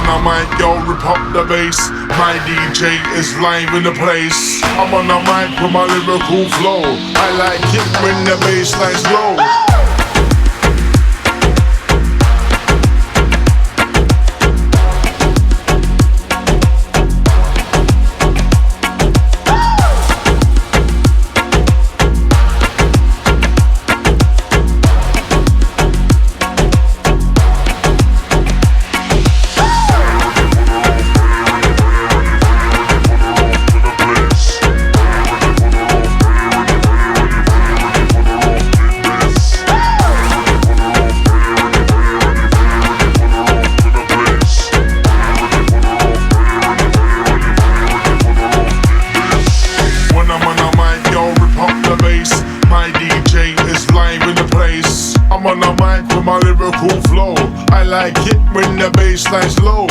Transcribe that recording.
a mic, yo, rip up the bass. My DJ is live in the place. I'm on a mic with my lyrical flow. I like it when the bass line's low. I'm on a mic with my lyrical flow. I like it when the bass line's low.